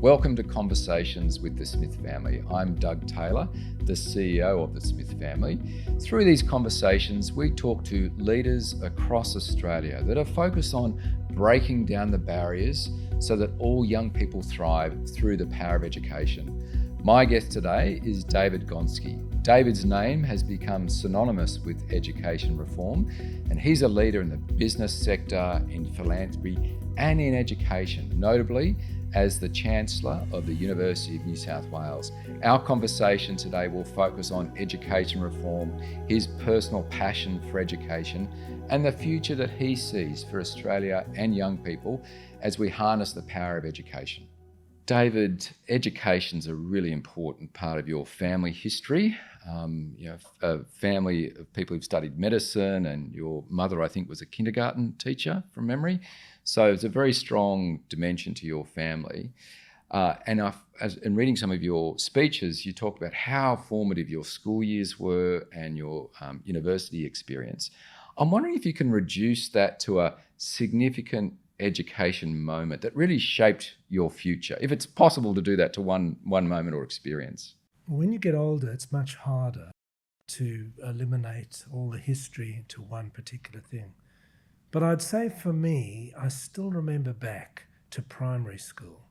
Welcome to Conversations with the Smith Family. I'm Doug Taylor, the CEO of the Smith Family. Through these conversations, we talk to leaders across Australia that are focused on breaking down the barriers so that all young people thrive through the power of education. My guest today is David Gonski. David's name has become synonymous with education reform, and he's a leader in the business sector, in philanthropy, and in education, notably as the Chancellor of the University of New South Wales. Our conversation today will focus on education reform, his personal passion for education, and the future that he sees for Australia and young people as we harness the power of education. David, education's a really important part of your family history. A family of people who've studied medicine, and your mother, I think, was a kindergarten teacher from memory. So it's a very strong dimension to your family. In reading some of your speeches, you talk about how formative your school years were and your university experience. I'm wondering if you can reduce that to a significant education moment that really shaped your future, if it's possible to do that to one moment or experience. When you get older, it's much harder to eliminate all the history into one particular thing. But I'd say for me, I still remember back to primary school.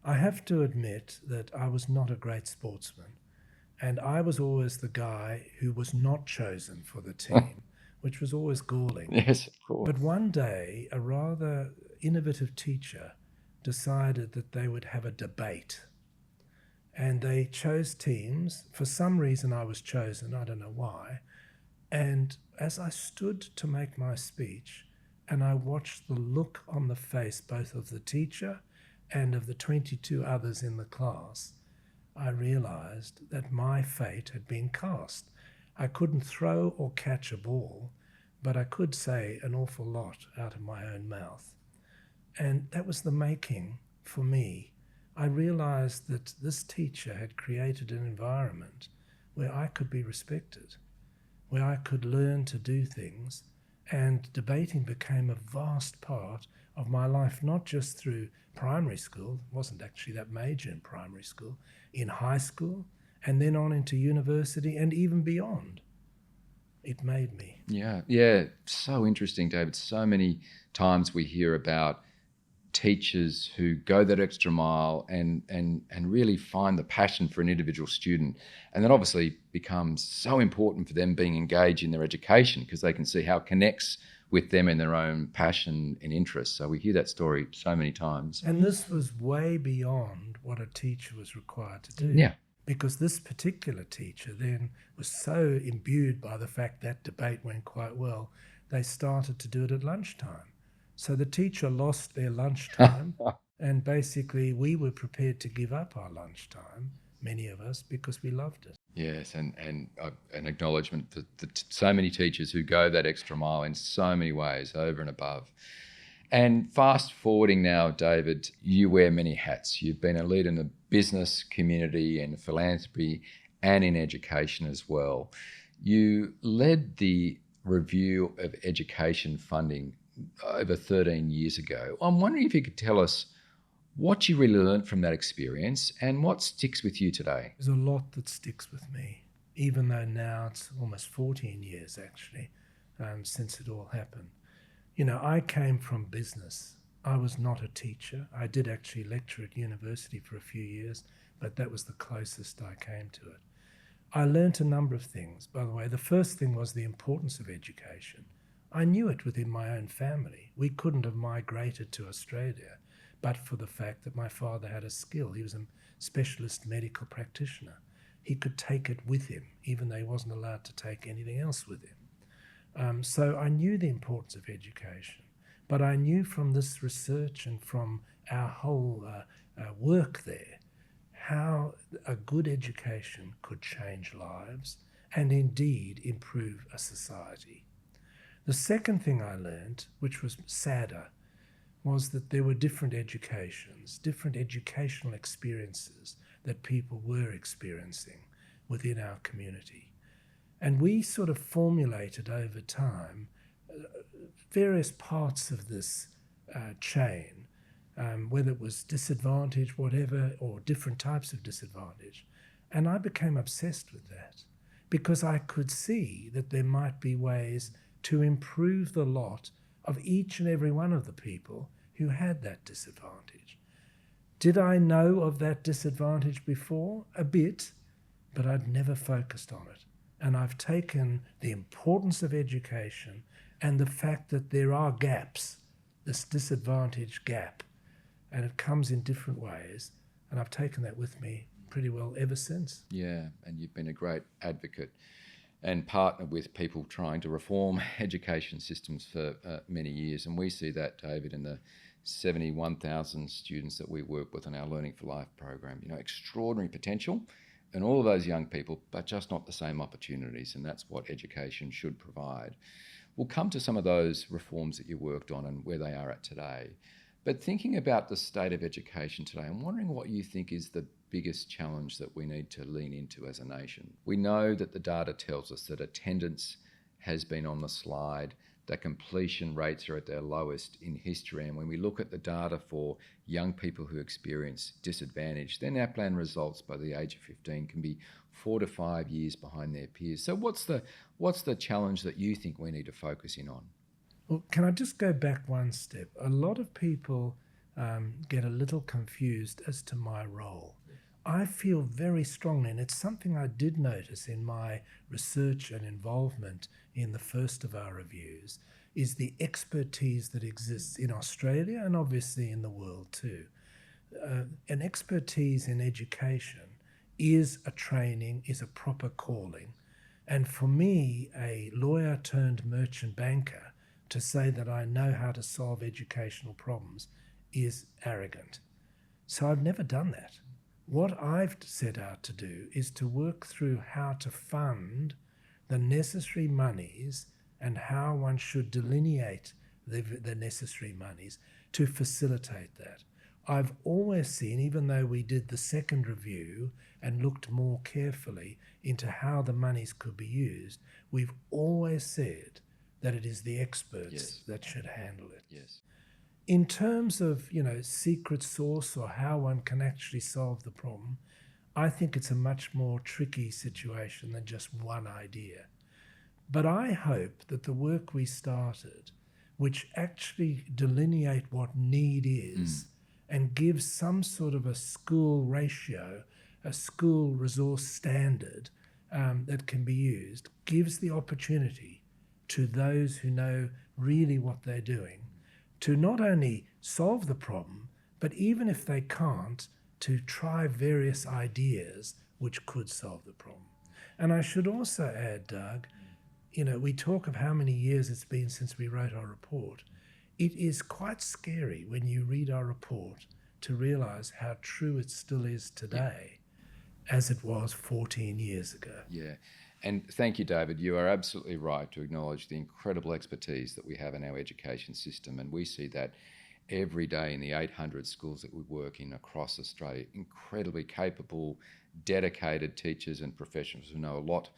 I have to admit that I was not a great sportsman, and I was always the guy who was not chosen for the team, which was always galling. Yes, of course. But one day, a rather innovative teacher decided that they would have a debate. And they chose teams. For some reason, I was chosen. I don't know why. And as I stood to make my speech, and I watched the look on the face both of the teacher and of the 22 others in the class, I realized that my fate had been cast. I couldn't throw or catch a ball, but I could say an awful lot out of my own mouth. And that was the making for me. I realized that this teacher had created an environment where I could be respected, where I could learn to do things, and debating became a vast part of my life, not just through primary school. It wasn't actually that major in primary school, in high school, and then on into university and even beyond. It made me. Yeah. So interesting, David. So many times we hear about teachers who go that extra mile and really find the passion for an individual student, and that obviously becomes so important for them being engaged in their education because they can see how it connects with them in their own passion and interest. So we hear that story so many times. And this was way beyond what a teacher was required to do. Yeah. Because this particular teacher then was so imbued by the fact that debate went quite well, they started to do it at lunchtime. So the teacher lost their lunchtime, and basically we were prepared to give up our lunchtime, many of us, because we loved it. Yes, and an acknowledgement for so many teachers who go that extra mile in so many ways, over and above. And fast forwarding now, David, you wear many hats. You've been a leader in the business community and philanthropy and in education as well. You led the review of education funding over 13 years ago. I'm wondering if you could tell us what you really learned from that experience and what sticks with you today. There's a lot that sticks with me, even though now it's almost 14 years actually since it all happened. You know, I came from business. I was not a teacher. I did actually lecture at university for a few years, but that was the closest I came to it. I learnt a number of things, by the way. The first thing was the importance of education. I knew it within my own family. We couldn't have migrated to Australia but for the fact that my father had a skill. He was a specialist medical practitioner. He could take it with him, even though he wasn't allowed to take anything else with him. So I knew the importance of education, but I knew from this research and from our whole work there how a good education could change lives and indeed improve a society. The second thing I learned, which was sadder, was that there were different educations, different educational experiences that people were experiencing within our community. And we sort of formulated over time various parts of this chain whether it was disadvantage, whatever, or different types of disadvantage. And I became obsessed with that because I could see that there might be ways to improve the lot of each and every one of the people who had that disadvantage. Did I know of that disadvantage before? A bit, but I'd never focused on it. And I've taken the importance of education and the fact that there are gaps, this disadvantage gap, and it comes in different ways, and I've taken that with me pretty well ever since. Yeah, and you've been a great advocate and partner with people trying to reform education systems for many years. And we see that, David, in the 71,000 students that we work with in our Learning for Life program. You know, extraordinary potential in all of those young people, but just not the same opportunities. And that's what education should provide. We'll come to some of those reforms that you worked on and where they are at today. But thinking about the state of education today, I'm wondering what you think is the biggest challenge that we need to lean into as a nation. We know that the data tells us that attendance has been on the slide, that completion rates are at their lowest in history. And when we look at the data for young people who experience disadvantage, their NAPLAN results by the age of 15 can be 4 to 5 years behind their peers. So what's the challenge that you think we need to focus in on? Well, can I just go back one step? A lot of people get a little confused as to my role. I feel very strongly, and it's something I did notice in my research and involvement in the first of our reviews, is the expertise that exists in Australia and obviously in the world too. An expertise in education is a training, is a proper calling. And for me, a lawyer turned merchant banker, to say that I know how to solve educational problems is arrogant. So I've never done that. What I've set out to do is to work through how to fund the necessary monies and how one should delineate the necessary monies to facilitate that. I've always seen, even though we did the second review and looked more carefully into how the monies could be used, we've always said that it is the experts that should handle it. Yes. In terms of, secret sauce or how one can actually solve the problem, I think it's a much more tricky situation than just one idea. But I hope that the work we started, which actually delineate what need is and gives some sort of a school ratio, a school resource standard that can be used, gives the opportunity to those who know really what they're doing to not only solve the problem, but even if they can't, to try various ideas which could solve the problem. And I should also add, Doug, we talk of how many years it's been since we wrote our report. It is quite scary when you read our report to realize how true it still is today as it was 14 years ago. Yeah. And thank you, David. You are absolutely right to acknowledge the incredible expertise that we have in our education system. And we see that every day in the 800 schools that we work in across Australia. Incredibly capable, dedicated teachers and professionals who know a lot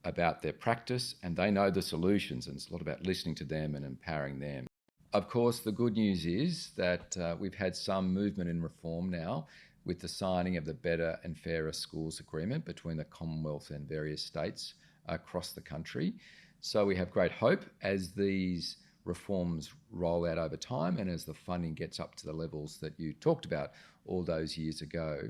about their practice, and they know the solutions, and it's a lot about listening to them and empowering them. Of course, the good news is that we've had some movement in reform now, with the signing of the Better and Fairer Schools Agreement between the Commonwealth and various states across the country. So we have great hope as these reforms roll out over time and as the funding gets up to the levels that you talked about all those years ago.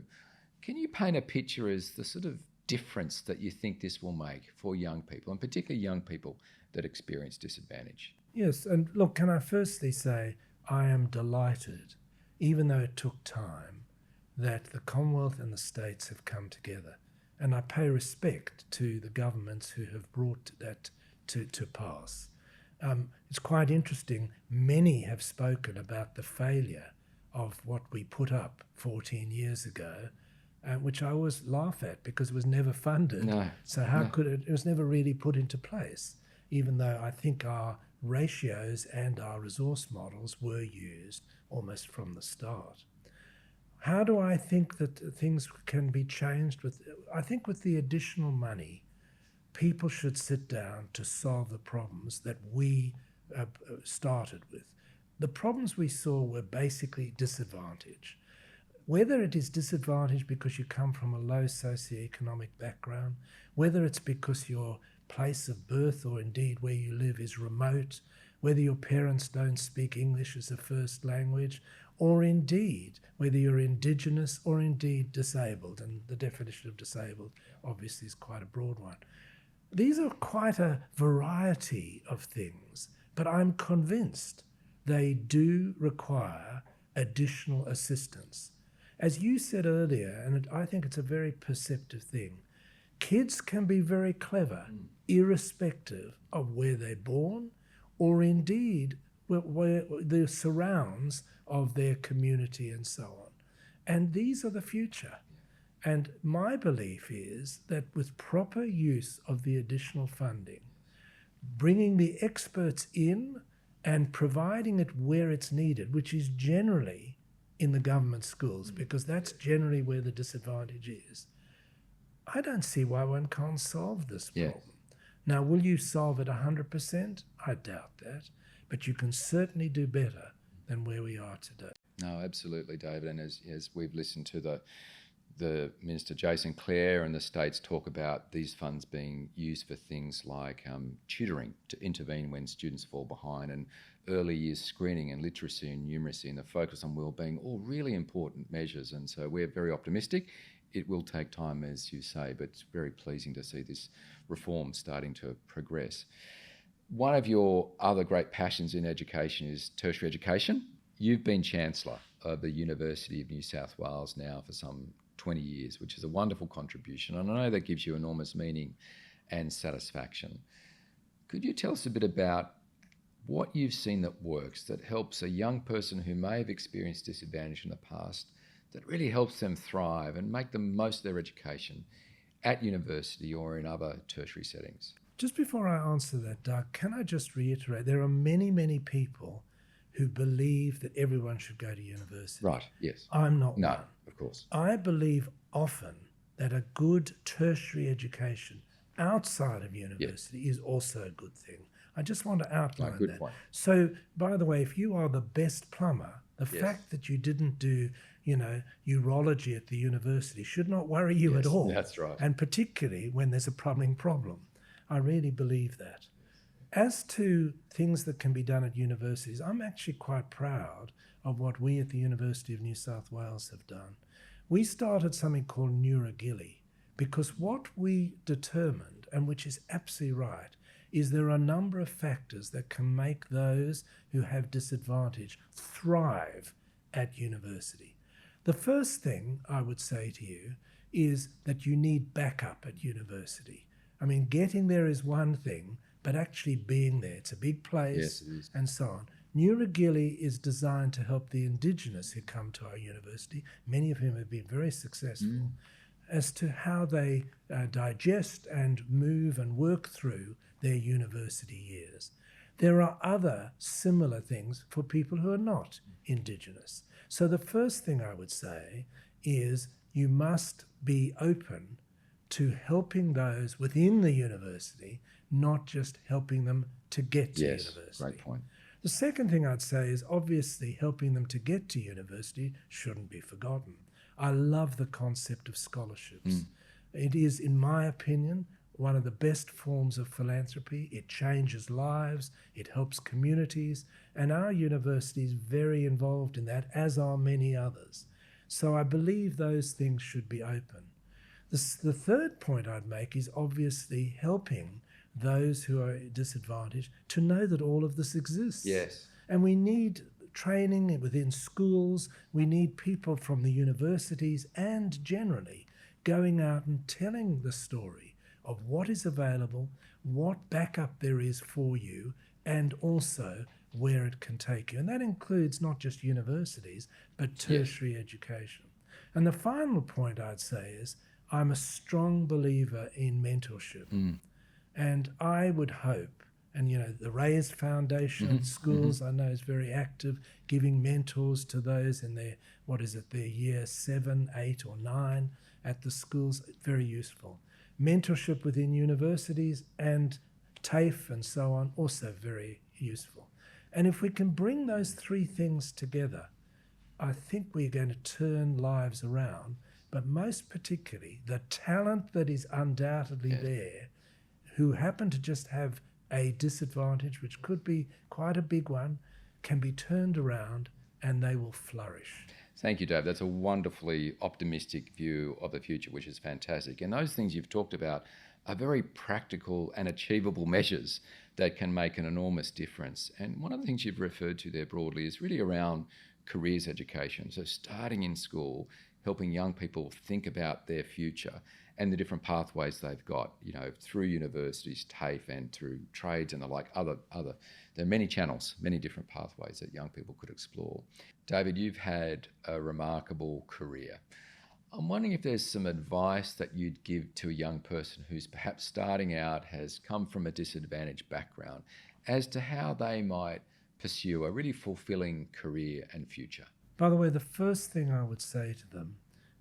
Can you paint a picture as the sort of difference that you think this will make for young people, and particularly young people that experience disadvantage? Yes, and look, can I firstly say I am delighted, even though it took time, that the Commonwealth and the states have come together. And I pay respect to the governments who have brought that to pass. It's quite interesting. Many have spoken about the failure of what we put up 14 years ago, which I always laugh at because it was never funded. No. So how could it was never really put into place, even though I think our ratios and our resource models were used almost from the start. How do I think that things can be changed? I think with the additional money, people should sit down to solve the problems that we started with. the problems we saw were basically disadvantage. Whether it is disadvantage because you come from a low socioeconomic background, whether it's because your place of birth or indeed where you live is remote, whether your parents don't speak English as a first language, or indeed whether you're Indigenous or indeed disabled, and the definition of disabled obviously is quite a broad one. These are quite a variety of things, but I'm convinced they do require additional assistance. As you said earlier, and I think it's a very perceptive thing, kids can be very clever, irrespective of where they're born or indeed where the surrounds of their community and so on. And these are the future. And my belief is that with proper use of the additional funding, bringing the experts in and providing it where it's needed, which is generally in the government schools, because that's generally where the disadvantage is, I don't see why one can't solve this problem. Now, will you solve it 100%? I doubt that. But you can certainly do better than where we are today. No, absolutely, David. And as we've listened to the Minister Jason Clare and the states talk about these funds being used for things like tutoring to intervene when students fall behind, and early years screening and literacy and numeracy and the focus on wellbeing, all really important measures. And so we're very optimistic. It will take time, as you say, but it's very pleasing to see this reform starting to progress. One of your other great passions in education is tertiary education. You've been Chancellor of the University of New South Wales now for some 20 years, which is a wonderful contribution. And I know that gives you enormous meaning and satisfaction. Could you tell us a bit about what you've seen that works, that helps a young person who may have experienced disadvantage in the past, that really helps them thrive and make the most of their education at university or in other tertiary settings? Just before I answer that, Doug, can I just reiterate, there are many, many people who believe that everyone should go to university. Right, yes. I'm not No, one. of course. I believe often that a good tertiary education outside of university is also a good thing. I just want to outline good that. point. So, by the way, if you are the best plumber, the fact that you didn't do, urology at the university should not worry you at all. That's right. And particularly when there's a plumbing problem. I really believe that. As to things that can be done at universities, I'm actually quite proud of what we at the University of New South Wales have done. We started something called Neurogilly because what we determined, and which is absolutely right, is there are a number of factors that can make those who have disadvantage thrive at university. The first thing I would say to you is that you need backup at university. I mean, getting there is one thing, but actually being there. It's a big place and so on. Neurogilly is designed to help the Indigenous who come to our university, many of whom have been very successful, as to how they digest and move and work through their university years. There are other similar things for people who are not Indigenous. So the first thing I would say is you must be open to helping those within the university, not just helping them to get to university. Great point. The second thing I'd say is obviously helping them to get to university shouldn't be forgotten. I love the concept of scholarships. It is, in my opinion, one of the best forms of philanthropy. It changes lives, it helps communities, and our university is very involved in that, as are many others. So I believe those things should be open. The third point I'd make is obviously helping those who are disadvantaged to know that all of this exists. Yes. And we need training within schools. We need people from the universities and generally going out and telling the story of what is available, what backup there is for you, and also where it can take you. And that includes not just universities, but tertiary education. And the final point I'd say is I'm a strong believer in mentorship. And I would hope, and the Reyes Foundation at schools I know is very active, giving mentors to those in their, their year 7, 8 or 9 at the schools, very useful. Mentorship within universities and TAFE and so on, also very useful. And if we can bring those three things together, I think we're going to turn lives around. But most particularly, the talent that is undoubtedly there, who happen to just have a disadvantage, which could be quite a big one, can be turned around and they will flourish. Thank you, Dave. That's a wonderfully optimistic view of the future, which is fantastic. And those things you've talked about are very practical and achievable measures that can make an enormous difference. And one of the things you've referred to there broadly is really around careers education. So starting in school, helping young people think about their future and the different pathways they've got, you know, through universities, TAFE, and through trades and the like, other. There are many channels, many different pathways that young people could explore. David, you've had a remarkable career. I'm wondering if there's some advice that you'd give to a young person who's perhaps starting out, has come from a disadvantaged background, as to how they might pursue a really fulfilling career and future. By the way, the first thing I would say to them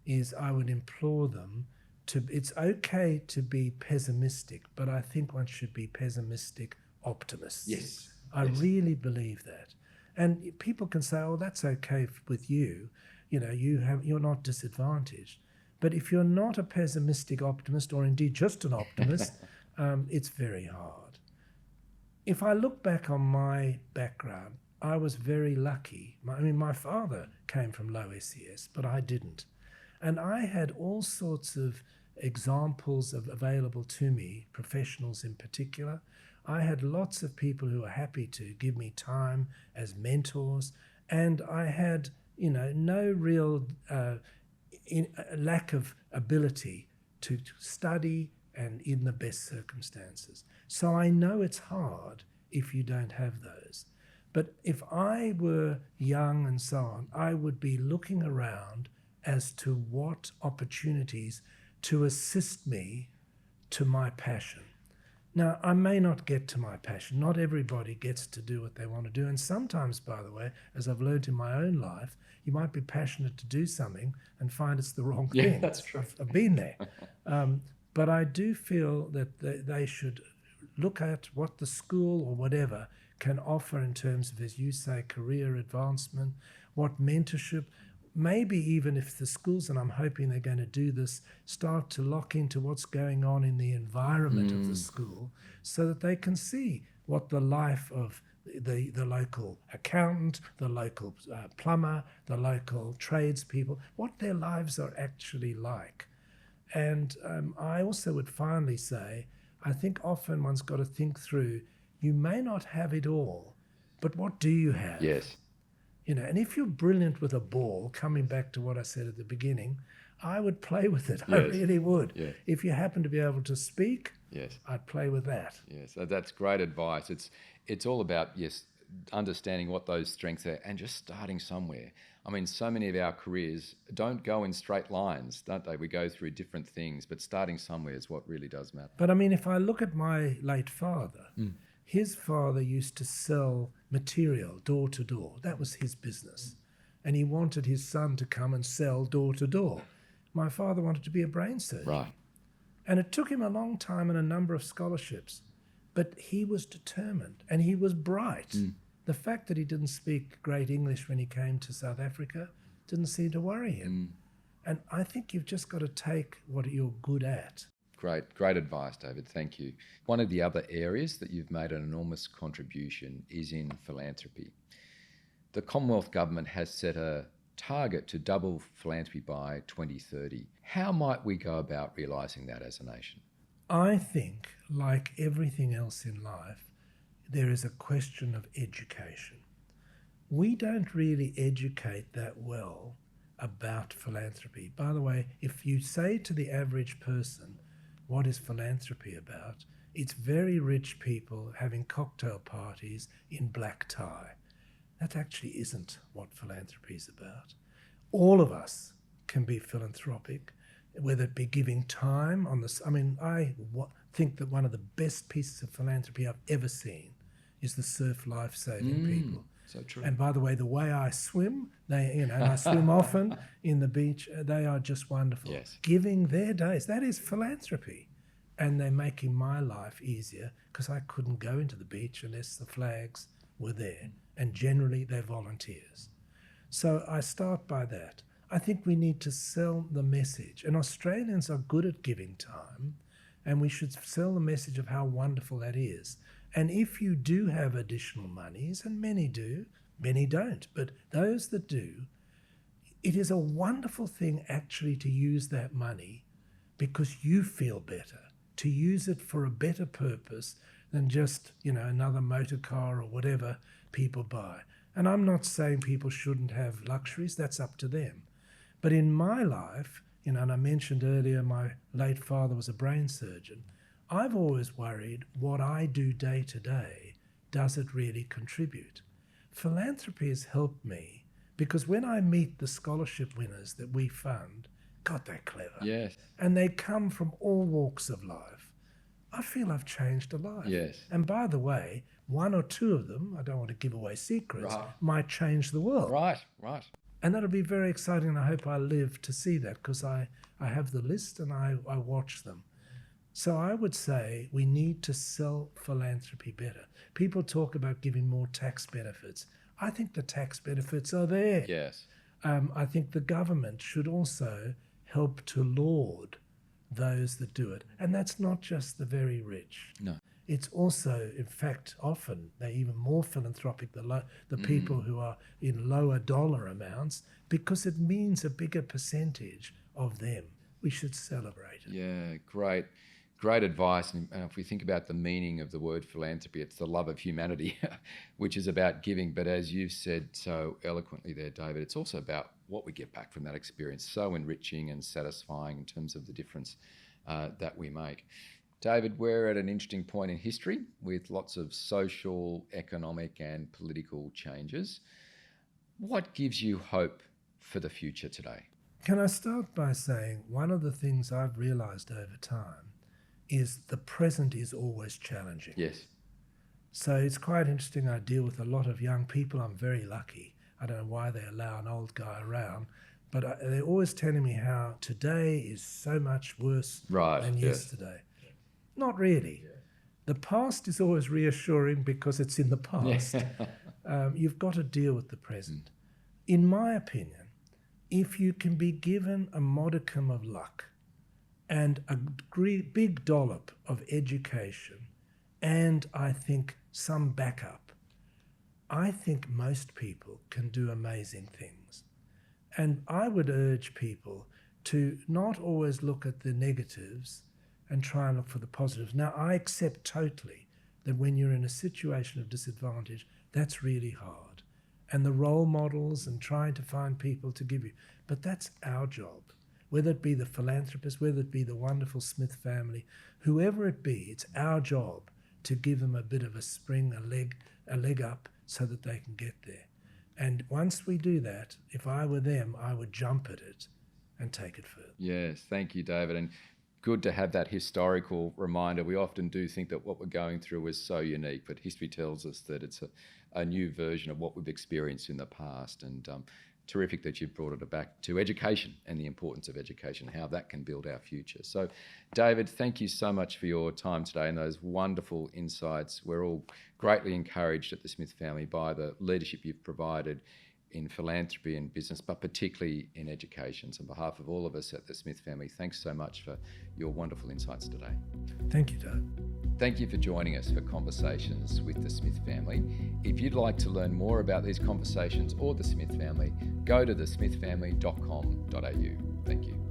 is I would implore them to, it's okay to be pessimistic, but I think one should be pessimistic optimists. Yes. I really believe that. And people can say, oh, that's okay with you. You know, you're not disadvantaged. But if you're not a pessimistic optimist, or indeed just an optimist, it's very hard. If I look back on my background, I was very lucky. My father came from low SES, but I didn't. And I had all sorts of examples available to me, professionals in particular. I had lots of people who were happy to give me time as mentors, and I had, no real lack of ability to study and in the best circumstances. So I know it's hard if you don't have those. But if I were young and so on, I would be looking around as to what opportunities to assist me to my passion. Now, I may not get to my passion. Not everybody gets to do what they want to do. And sometimes, by the way, as I've learned in my own life, you might be passionate to do something and find it's the wrong thing. Yeah, that's true. I've been there. But I do feel that they should look at what the school or whatever can offer in terms of, as you say, career advancement, what mentorship. Maybe even if the schools, and I'm hoping they're going to do this, start to lock into what's going on in the environment of the school so that they can see what the life of the local accountant, the local plumber, the local tradespeople, what their lives are actually like. And I also would finally say, I think often one's got to think through, you may not have it all, but what do you have? Yes. And if you're brilliant with a ball, coming back to what I said at the beginning, I would play with it. Yes. I really would. Yes. If you happen to be able to speak, yes, I'd play with that. Yes, so that's great advice. It's all about, yes, understanding what those strengths are and just starting somewhere. I mean, so many of our careers don't go in straight lines, don't they? We go through different things, but starting somewhere is what really does matter. But I mean, if I look at my late father, his father used to sell material door to door. That was his business. And he wanted his son to come and sell door to door. My father wanted to be a brain surgeon. Right. And it took him a long time and a number of scholarships. But he was determined and he was bright. The fact that he didn't speak great English when he came to South Africa didn't seem to worry him. And I think you've just got to take what you're good at. Great advice, David. Thank you. One of the other areas that you've made an enormous contribution is in philanthropy. The Commonwealth Government has set a target to double philanthropy by 2030. How might we go about realising that as a nation? I think, like everything else in life, there is a question of education. We don't really educate that well about philanthropy. By the way, if you say to the average person, what is philanthropy about? It's very rich people having cocktail parties in black tie. That actually isn't what philanthropy is about. All of us can be philanthropic, whether it be giving time on this. I mean, I think that one of the best pieces of philanthropy I've ever seen is the surf life-saving people. So true. And by the way I swim, and I swim often in the beach, they are just wonderful. Yes. Giving their days, that is philanthropy. And they're making my life easier because I couldn't go into the beach unless the flags were there. and generally they're volunteers. So I start by that. I think we need to sell the message, and Australians are good at giving time, and we should sell the message of how wonderful that is. And if you do have additional monies, and many do, many don't, but those that do, it is a wonderful thing actually to use that money because you feel better, to use it for a better purpose than just, another motor car or whatever people buy. And I'm not saying people shouldn't have luxuries, that's up to them. But in my life, and I mentioned earlier my late father was a brain surgeon, I've always worried what I do day to day, does it really contribute? Philanthropy has helped me because when I meet the scholarship winners that we fund, God, they're clever. Yes. And they come from all walks of life. I feel I've changed a life. Yes. And by the way, one or two of them, I don't want to give away secrets, Right. might change the world. Right. And that'll be very exciting, and I hope I live to see that because I have the list and I watch them. So I would say we need to sell philanthropy better. People talk about giving more tax benefits. I think the tax benefits are there. Yes. I think the government should also help to laud those that do it. And that's not just the very rich. No. It's also, in fact, often they're even more philanthropic, the people who are in lower dollar amounts, because it means a bigger percentage of them. We should celebrate it. Yeah, great advice. And if we think about the meaning of the word philanthropy, it's the love of humanity, which is about giving. But as you've said so eloquently there, David, it's also about what we get back from that experience. So enriching and satisfying in terms of the difference that we make. David, we're at an interesting point in history with lots of social, economic and political changes. What gives you hope for the future today? Can I start by saying one of the things I've realized over time is the present is always challenging. Yes. So it's quite interesting. I deal with a lot of young people. I'm very lucky. I don't know why they allow an old guy around, but they're always telling me how today is so much worse than yesterday. Not really. Yeah. The past is always reassuring because it's in the past. You've got to deal with the present. In my opinion, if you can be given a modicum of luck and a big dollop of education and I think some backup, I think most people can do amazing things. And I would urge people to not always look at the negatives and try and look for the positives. Now, I accept totally that when you're in a situation of disadvantage, that's really hard. And the role models and trying to find people to give you. But that's our job. Whether it be the philanthropist, whether it be the wonderful Smith family, whoever it be, it's our job to give them a bit of a spring, a leg up so that they can get there. And once we do that, if I were them, I would jump at it and take it further. Yes, thank you, David. And good to have that historical reminder. We often do think that what we're going through is so unique, but history tells us that it's a new version of what we've experienced in the past. And terrific that you've brought it back to education and the importance of education, how that can build our future. So, David, thank you so much for your time today and those wonderful insights. We're all greatly encouraged at the Smith family by the leadership you've provided in philanthropy and business, but particularly in education. So on behalf of all of us at the Smith family, thanks so much for your wonderful insights today. Thank you, Doug. Thank you for joining us for Conversations with the Smith family. If you'd like to learn more about these conversations or the Smith family, go to thesmithfamily.com.au. Thank you.